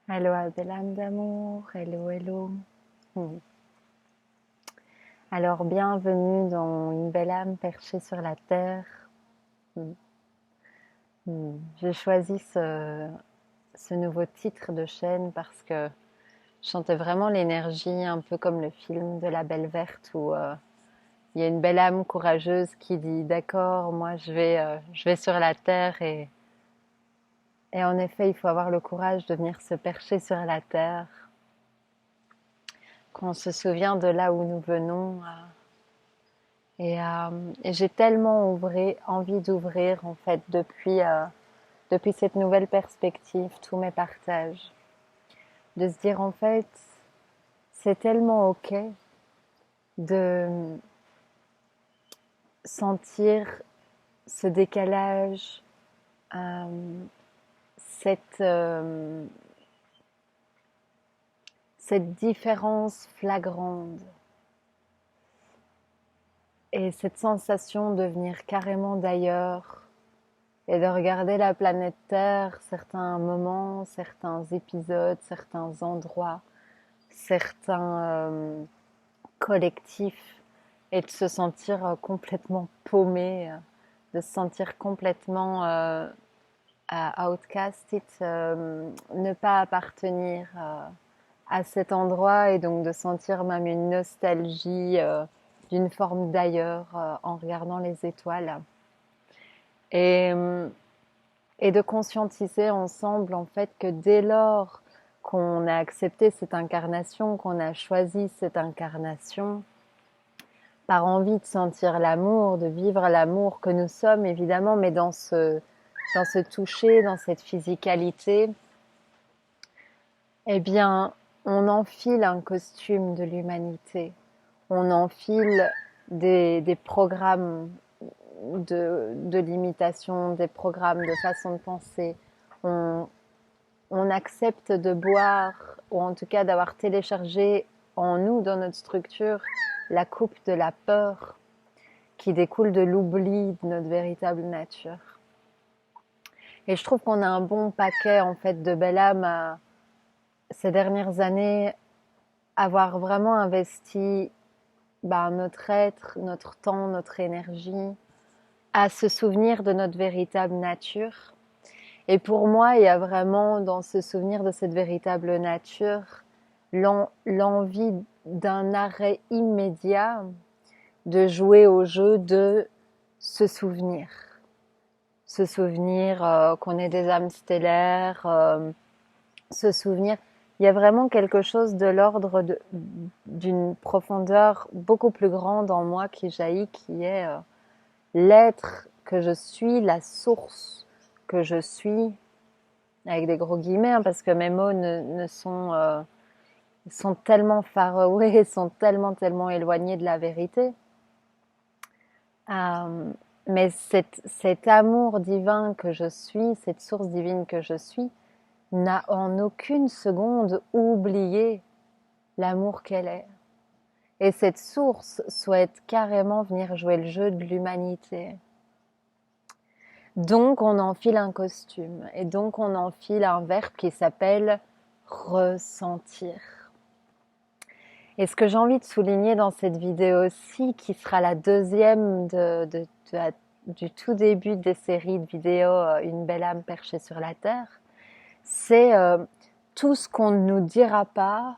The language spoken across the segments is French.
Aloha belle âme d'amour, hello hello. Hmm. Alors bienvenue dans une belle âme perchée sur la terre. Hmm. J'ai choisi ce nouveau titre de chaîne parce que je sentais vraiment l'énergie, un peu comme le film de la Belle Verte où il y a une belle âme courageuse qui dit d'accord, moi je vais sur la terre et en effet il faut avoir le courage de venir se percher sur la terre. Qu'on se souvient de là où nous venons. Et j'ai tellement envie d'ouvrir en fait depuis cette nouvelle perspective tous mes partages, de se dire en fait c'est tellement ok de sentir ce décalage, euh, cette euh, cette différence flagrante et cette sensation de venir carrément d'ailleurs et de regarder la planète Terre, certains moments, certains épisodes, certains endroits, certains collectifs, et de se sentir complètement paumé, de se sentir complètement outcast, ne pas appartenir à cet endroit, et donc de sentir même une nostalgie d'une forme d'ailleurs en regardant les étoiles. Et, euh, et de conscientiser ensemble en fait que dès lors qu'on a accepté cette incarnation, qu'on a choisi cette incarnation, par envie de sentir l'amour, de vivre l'amour que nous sommes évidemment, mais dans ce toucher, dans cette physicalité, eh bien, on enfile un costume de l'humanité, on enfile des programmes de limitation, des programmes de façon de penser, on, on accepte de boire, ou en tout cas d'avoir téléchargé en nous, dans notre structure, la coupe de la peur qui découle de l'oubli de notre véritable nature. Et je trouve qu'on a un bon paquet en fait de belle âme ces dernières années, avoir vraiment investi notre être, notre temps, notre énergie à se souvenir de notre véritable nature. Et pour moi, il y a vraiment dans ce souvenir de cette véritable nature l'envie d'un arrêt immédiat de jouer au jeu de se souvenir. Se souvenir qu'on est des âmes stellaires, se souvenir. Il y a vraiment quelque chose de l'ordre d'une profondeur beaucoup plus grande en moi qui jaillit, qui est l'être que je suis, la source que je suis, avec des gros guillemets, hein, parce que mes mots ne sont, sont tellement far away, sont tellement éloignés de la vérité. Euh, mais cet amour divin que je suis, cette source divine que je suis, n'a en aucune seconde oublié l'amour qu'elle est. Et cette source souhaite carrément venir jouer le jeu de l'humanité. Donc on enfile un costume, et donc on enfile un verbe qui s'appelle ressentir. Et ce que j'ai envie de souligner dans cette vidéo-ci, qui sera la deuxième du tout début des séries de vidéos Une belle âme perchée sur la terre, c'est tout ce qu'on ne nous dira pas,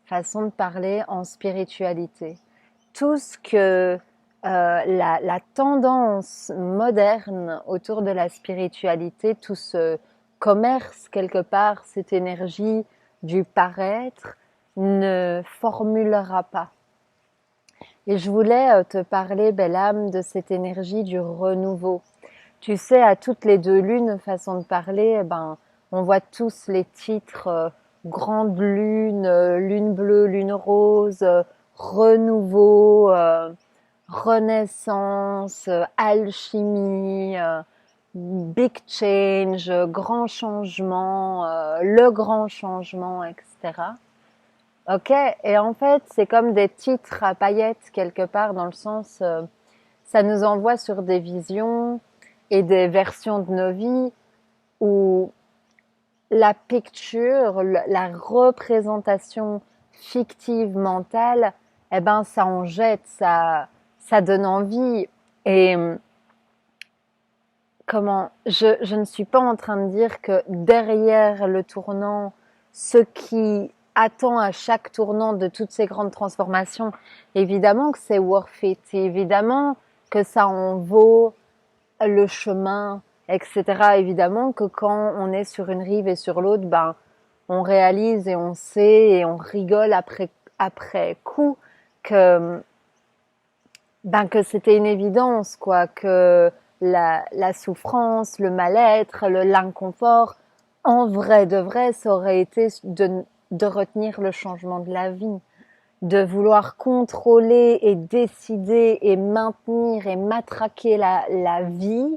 façon de parler en spiritualité. Tout ce que la tendance moderne autour de la spiritualité, tout ce commerce quelque part, cette énergie du paraître, ne formulera pas. Et je voulais te parler, belle âme, de cette énergie du renouveau. Tu sais, à toutes les deux lunes, façon de parler, on voit tous les titres Grande Lune, Lune bleue, Lune rose, Renouveau, Renaissance, Alchimie, Big Change, Grand Changement, Le Grand Changement, etc. Ok, et en fait, c'est comme des titres à paillettes quelque part, dans le sens, ça nous envoie sur des visions et des versions de nos vies où la picture, la représentation fictive mentale, eh ben ça en jette, ça donne envie. Et je ne suis pas en train de dire que derrière le tournant, ce qui attend à chaque tournant de toutes ces grandes transformations, évidemment que c'est worth it, évidemment que ça en vaut le chemin, etc. Évidemment que quand on est sur une rive et sur l'autre, ben, on réalise et on sait et on rigole après coup que, ben, que c'était une évidence, quoi, que la souffrance, le mal-être, l'inconfort, en vrai de vrai, ça aurait été de retenir le changement de la vie, de vouloir contrôler et décider et maintenir et matraquer la vie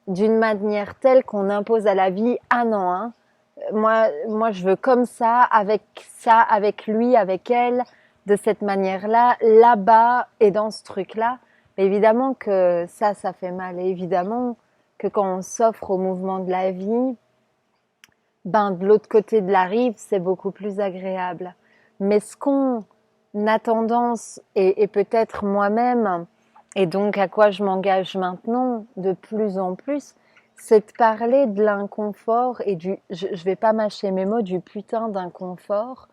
d'une manière telle qu'on impose à la vie, ah non, hein, moi je veux comme ça, avec lui, avec elle, de cette manière-là, là-bas et dans ce truc-là. Mais évidemment que ça fait mal. Et évidemment que quand on s'offre au mouvement de la vie, ben de l'autre côté de la rive, c'est beaucoup plus agréable. Mais ce qu'on a tendance, et peut-être moi-même, et donc à quoi je m'engage maintenant de plus en plus, c'est de parler de l'inconfort et je vais pas mâcher mes mots, du putain d'inconfort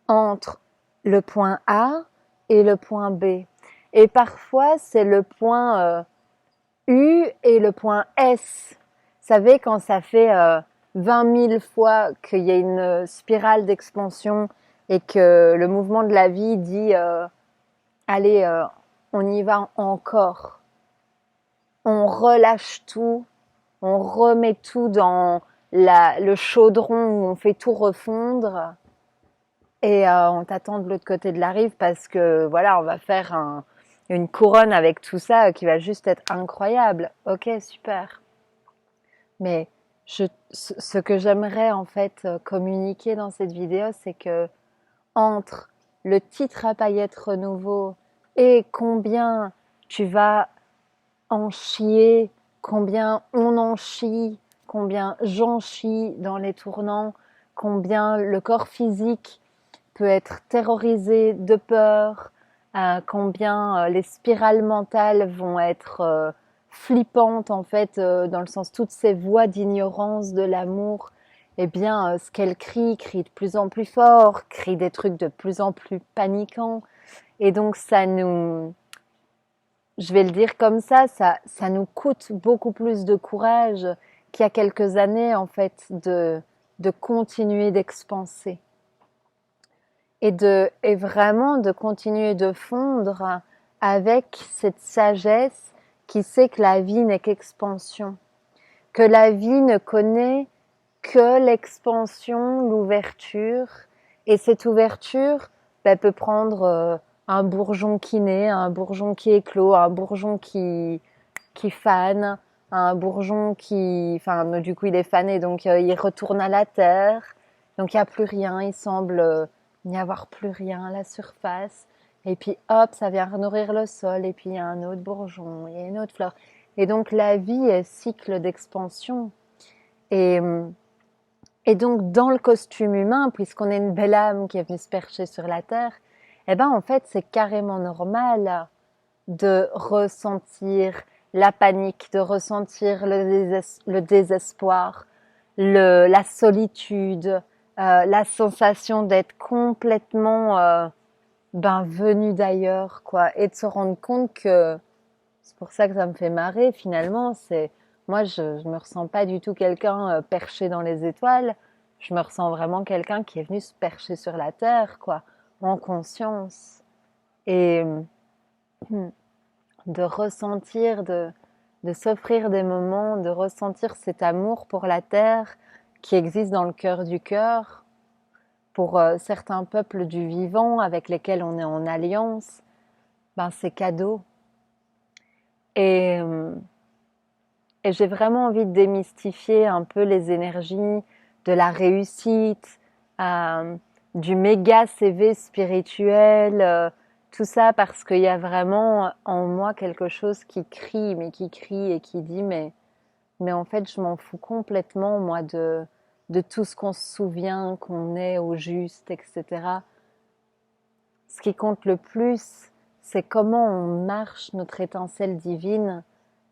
entre le point A et le point B. Et parfois, c'est le point U et le point S. Vous savez, quand ça fait 20 000 fois qu'il y a une spirale d'expansion et que le mouvement de la vie dit allez, on y va encore. On relâche tout, on remet tout dans le chaudron où on fait tout refondre et on t'attend de l'autre côté de la rive parce que voilà, on va faire une couronne avec tout ça qui va juste être incroyable. Ok, super. Mais ce que j'aimerais en fait communiquer dans cette vidéo, c'est que entre le titre à paillettes renouveau et combien tu vas en chier, combien on en chie, combien j'en chie dans les tournants, combien le corps physique peut être terrorisé de peur, combien les spirales mentales vont être flippantes en fait, dans le sens toutes ces voix d'ignorance de l'amour, eh bien ce qu'elles crient de plus en plus fort, crient des trucs de plus en plus paniquants, et donc je vais le dire comme ça nous coûte beaucoup plus de courage qu'il y a quelques années en fait de continuer d'expanser et vraiment de continuer de fondre avec cette sagesse qui sait que la vie n'est qu'expansion, que la vie ne connaît que l'expansion, l'ouverture, et cette ouverture peut prendre un bourgeon qui naît, un bourgeon qui éclot, un bourgeon qui fane, un bourgeon enfin du coup il est fané donc il retourne à la terre, donc il n'y a plus rien, il semble n'y avoir plus rien à la surface, et puis hop ça vient renourrir le sol, et puis il y a un autre bourgeon, il y a une autre fleur, et donc la vie est cycle d'expansion, et donc dans le costume humain, puisqu'on est une belle âme qui est venue se percher sur la terre, eh ben en fait c'est carrément normal de ressentir la panique, de ressentir le désespoir, la solitude, la sensation d'être complètement venu d'ailleurs, quoi, et de se rendre compte que c'est pour ça que ça me fait marrer finalement. C'est moi, je me ressens pas du tout quelqu'un perché dans les étoiles. Je me ressens vraiment quelqu'un qui est venu se percher sur la terre, quoi, en conscience, et de ressentir, de s'offrir des moments, de ressentir cet amour pour la terre qui existe dans le cœur du cœur, pour certains peuples du vivant avec lesquels on est en alliance, ben c'est cadeau. Et, et j'ai vraiment envie de démystifier un peu les énergies de la réussite, du méga CV spirituel, tout ça parce qu'il y a vraiment en moi quelque chose qui crie et qui dit mais en fait je m'en fous complètement moi de tout ce qu'on se souvient, qu'on est au juste, etc. Ce qui compte le plus, c'est comment on marche notre étincelle divine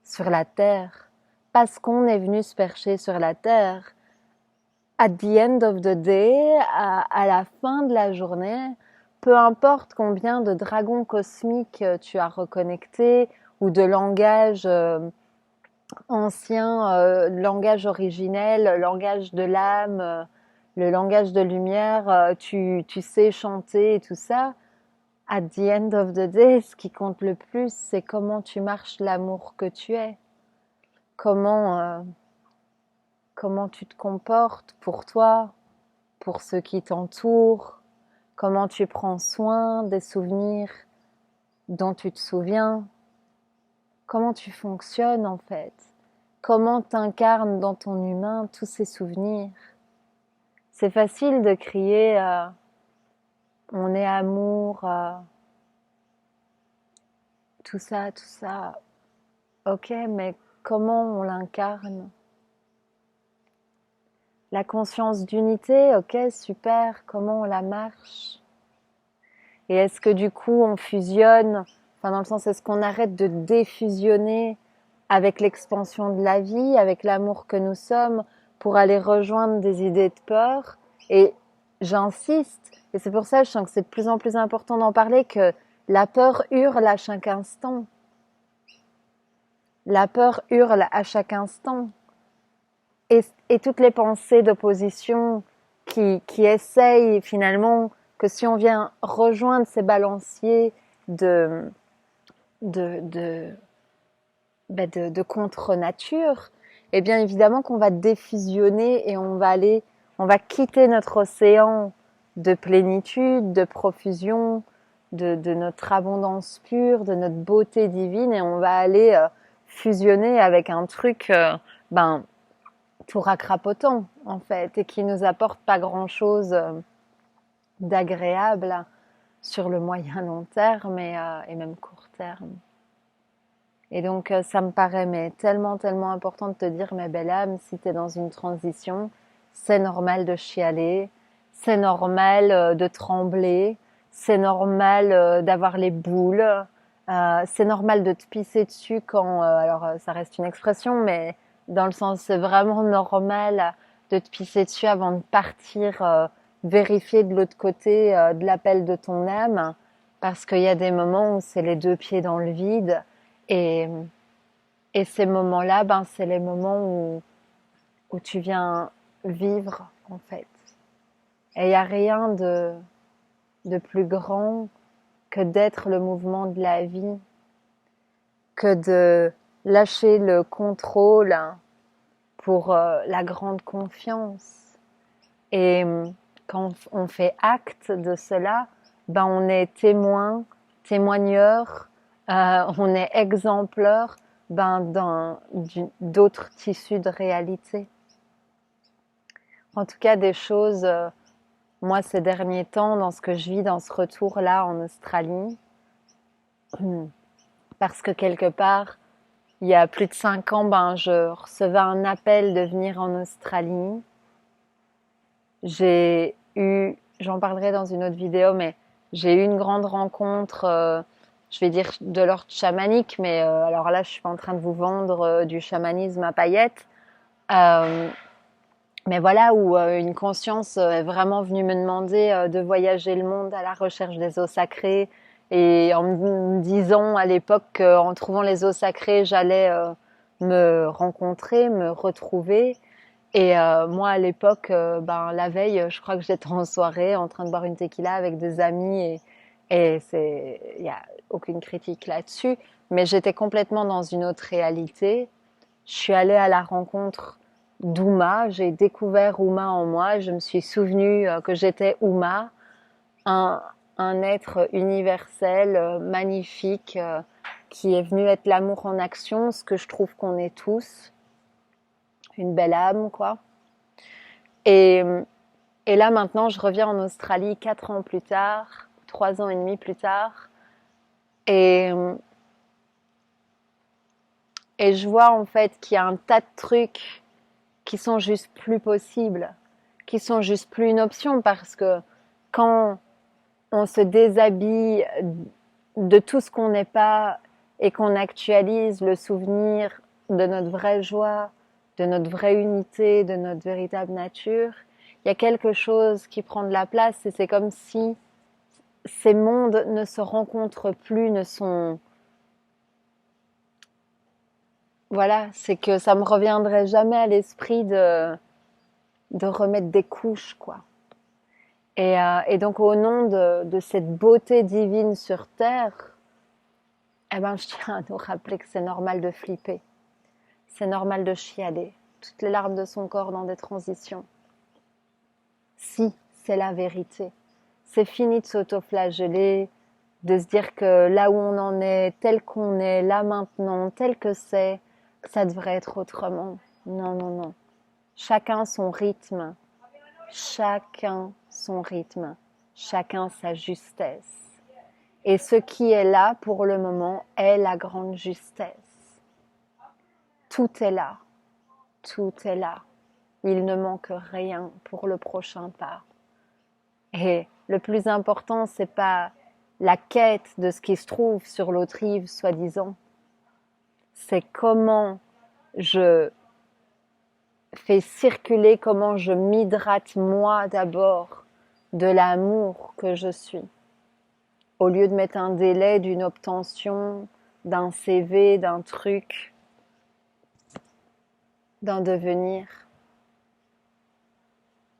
sur la terre. Parce qu'on est venu se percher sur la terre. At the end of the day, à la fin de la journée, peu importe combien de dragons cosmiques tu as reconnectés ou de langages anciens, langage originel, langage de l'âme, le langage de lumière, tu sais chanter et tout ça. At the end of the day, ce qui compte le plus, c'est comment tu marches l'amour que tu es. Comment tu te comportes pour toi, pour ceux qui t'entourent, comment tu prends soin des souvenirs dont tu te souviens, comment tu fonctionnes en fait, comment t'incarnes dans ton humain tous ces souvenirs. C'est facile de crier on est amour, tout ça, ok, mais comment on l'incarne? La conscience d'unité, ok, super, comment on la marche? Et est-ce que du coup on fusionne, enfin dans le sens, est-ce qu'on arrête de défusionner avec l'expansion de la vie, avec l'amour que nous sommes, pour aller rejoindre des idées de peur? Et j'insiste, et c'est pour ça que je sens que c'est de plus en plus important d'en parler, que la peur hurle à chaque instant. La peur hurle à chaque instant. Et toutes les pensées d'opposition qui essayent finalement que si on vient rejoindre ces balanciers de contre-nature, eh bien évidemment qu'on va défusionner et on va quitter notre océan de plénitude, de profusion, de notre abondance pure, de notre beauté divine, et on va aller fusionner avec un truc tout racrapotant en fait, et qui nous apporte pas grand chose d'agréable sur le moyen long terme et même court terme. Et donc ça me paraît tellement important de te dire, ma belle âme, si tu es dans une transition, c'est normal de chialer, c'est normal de trembler, c'est normal d'avoir les boules, c'est normal de te pisser dessus quand, alors ça reste une expression, mais dans le sens c'est vraiment normal de te pisser dessus avant de partir vérifier de l'autre côté de l'appel de ton âme, parce qu'il y a des moments où c'est les deux pieds dans le vide. Et, et ces moments-là, c'est les moments où tu viens vivre, en fait. Et il n'y a rien de plus grand que d'être le mouvement de la vie, que de lâcher le contrôle pour la grande confiance. Et quand on fait acte de cela, on est témoin, témoigneur, on est exemplaire d'autres tissus de réalité. En tout cas, des choses, moi ces derniers temps, dans ce que je vis, dans ce retour-là en Australie, parce que quelque part, il y a plus de 5 ans, je recevais un appel de venir en Australie. J'ai eu, j'en parlerai dans une autre vidéo, mais j'ai eu une grande rencontre, je vais dire de l'ordre chamanique, mais alors là, je suis pas en train de vous vendre du chamanisme à paillettes. Mais voilà, où une conscience est vraiment venue me demander de voyager le monde à la recherche des eaux sacrées, et en me disant à l'époque qu'en trouvant les eaux sacrées, j'allais me rencontrer, me retrouver. Et moi, à l'époque, la veille, je crois que j'étais en soirée en train de boire une tequila avec des amis, et il y a aucune critique là-dessus, mais j'étais complètement dans une autre réalité. Je suis allée à la rencontre d'Ouma, j'ai découvert Ouma en moi, je me suis souvenue que j'étais Ouma, un, un être universel, magnifique, qui est venu être l'amour en action, ce que je trouve qu'on est tous. Une belle âme, quoi. Et, et là, maintenant, je reviens en Australie 4 ans plus tard, 3 ans et demi plus tard. Et je vois, en fait, qu'il y a un tas de trucs qui sont juste plus possibles. qui sont juste plus une option, parce que quand on se déshabille de tout ce qu'on n'est pas et qu'on actualise le souvenir de notre vraie joie, de notre vraie unité, de notre véritable nature, il y a quelque chose qui prend de la place et c'est comme si ces mondes ne se rencontrent plus, ne sont... Voilà, c'est que ça me reviendrait jamais à l'esprit de remettre des couches, quoi. Et donc au nom de cette beauté divine sur Terre, eh ben, je tiens à nous rappeler que c'est normal de flipper, c'est normal de chialer, toutes les larmes de son corps dans des transitions. Si, c'est la vérité. C'est fini de s'autoflageller, de se dire que là où on en est, tel qu'on est, là maintenant, tel que c'est, ça devrait être autrement. Non, non, non. Chacun son rythme, chacun son rythme, chacun sa justesse. Et ce qui est là pour le moment est la grande justesse. Tout est là, tout est là. Il ne manque rien pour le prochain pas. Et le plus important, c'est pas la quête de ce qui se trouve sur l'autre rive, soi-disant. C'est comment je fais circuler, comment je m'hydrate moi d'abord de l'amour que je suis. Au lieu de mettre un délai d'une obtention, d'un CV, d'un truc, d'un devenir.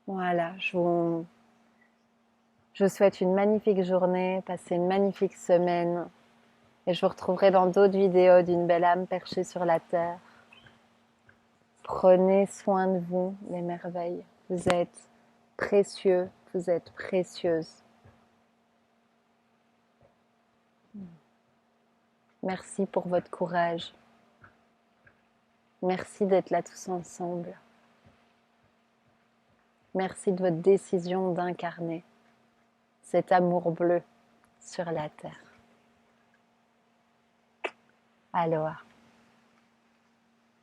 Voilà, je vous souhaite une magnifique journée, passez une magnifique semaine et je vous retrouverai dans d'autres vidéos d'une belle âme perchée sur la terre. Prenez soin de vous, les merveilles. Vous êtes précieux, vous êtes précieuses. Merci pour votre courage. Merci d'être là tous ensemble. Merci de votre décision d'incarner cet amour bleu sur la terre. Aloha.